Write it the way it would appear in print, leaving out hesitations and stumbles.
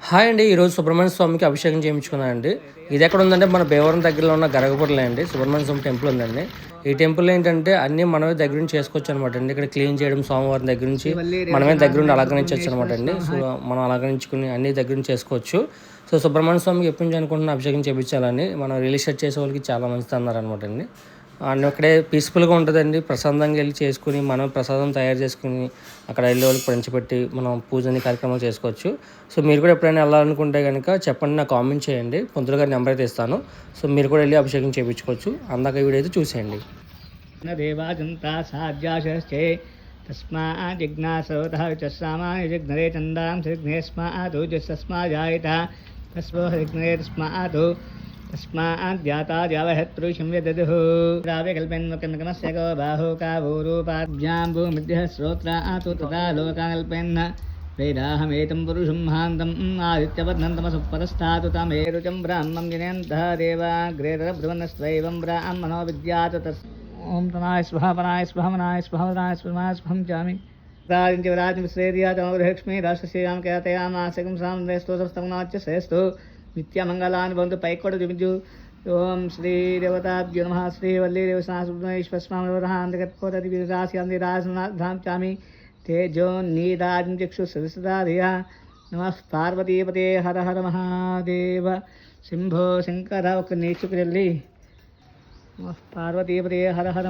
Hi అండి. ఈరోజు సుబ్రహ్మణ్య స్వామికి అభిషేకం చేయించుకున్నానండి. ఇది ఎక్కడ ఉందంటే మన భీమవరం దగ్గరలో ఉన్న గరగపూడిలో అండి సుబ్రహ్మణ్య స్వామి టెంపుల్ ఉందండి. ఈ టెంపుల్ ఏంటంటే అన్నీ మనమే దగ్గర నుంచి చేసుకోవచ్చు అనమాట అండి. ఇక్కడ క్లీన్ చేయడం స్వామివారి దగ్గర నుంచి మనమే దగ్గర నుండి అలంకరించవచ్చు అనమాట అండి. సో మనం అలంకరించుకుని అన్ని దగ్గర నుంచి చేసుకోవచ్చు. సో సుబ్రహ్మణ్య స్వామికి ఎప్పటి నుంచి అనుకుంటున్న అభిషేకం చేయించాలని మనం రియల్ ఎస్టేట్ చేసే వాళ్ళకి చాలా మంచిది అన్నారనమాట అండి. అండ్ అక్కడే పీస్ఫుల్గా ఉంటుందండి. ప్రశాంతంగా వెళ్ళి చేసుకుని మనం ప్రసాదం తయారు చేసుకుని అక్కడ వెళ్ళే వాళ్ళకి పంచిపెట్టి మనం పూజని కార్యక్రమాలు చేసుకోవచ్చు. సో మీరు కూడా ఎప్పుడైనా వెళ్ళాలనుకుంటే కనుక చెప్పండి, నాకు కామెంట్ చేయండి. పంతులు గారి నెంబర్ అయితే ఇస్తాను. సో మీరు కూడా వెళ్ళి అభిషేకం చేయించుకోవచ్చు. అందాక వీడియో అయితే చూసేయండి. దేవాజంతా సాధ్యాశే తస్మాజ్ఞాసోత జిఘ్నరే చందాం శ్రీఘ్నేస్మాతు జస్మాజాయత తస్మోఘ్నే తస్మాతు తస్మాద్యాతాద్యావహత్రుషం వ్యదదుః రావ్యకల్పెన్మకమస్య గో బాహో కావోరూపాభ్యాం భూమిభ్యః శ్రోత్రాతు తదా లోకాకల్పెన్న వేదాహమేతం పురుషం మహాంతం ఆదిత్యవర్ణం తమసుపరస్థాతు తమేరుచం బ్రాహ్మం జనేంతః దేవాగ్రేతరబ్రువన్నస్త్వైవం బ్రాహ్మణో విద్యాత్ తస్ ఓం తనాయ స్వహ పనాయ స్వహ మనాయ స్వహ వదాయ స్వమాయ స్వహం చామి రాజంచరాజశ్రేర్యాచమృహక్ష్మీ రాష్ట్రశ్రీరామ కయాతయామాసకం సాందే స్తోత్రస్తమనాచ్య శ్రేష్ఠో నిత్యమంగళాన్ని బంధు పైకొడ చూపించు. ఓం శ్రీ దేవతాభ్యో నమః. శ్రీ వల్లీ దేవస్వామిరాసిరామి తేజో నీరాజం చక్షు సదసదాధియ నమః పార్వతీపతే హర హర మహాదేవ శంభో శంకర. ఒక నేర్చుకు వెళ్ళి నమః పార్వతీపతే హర హర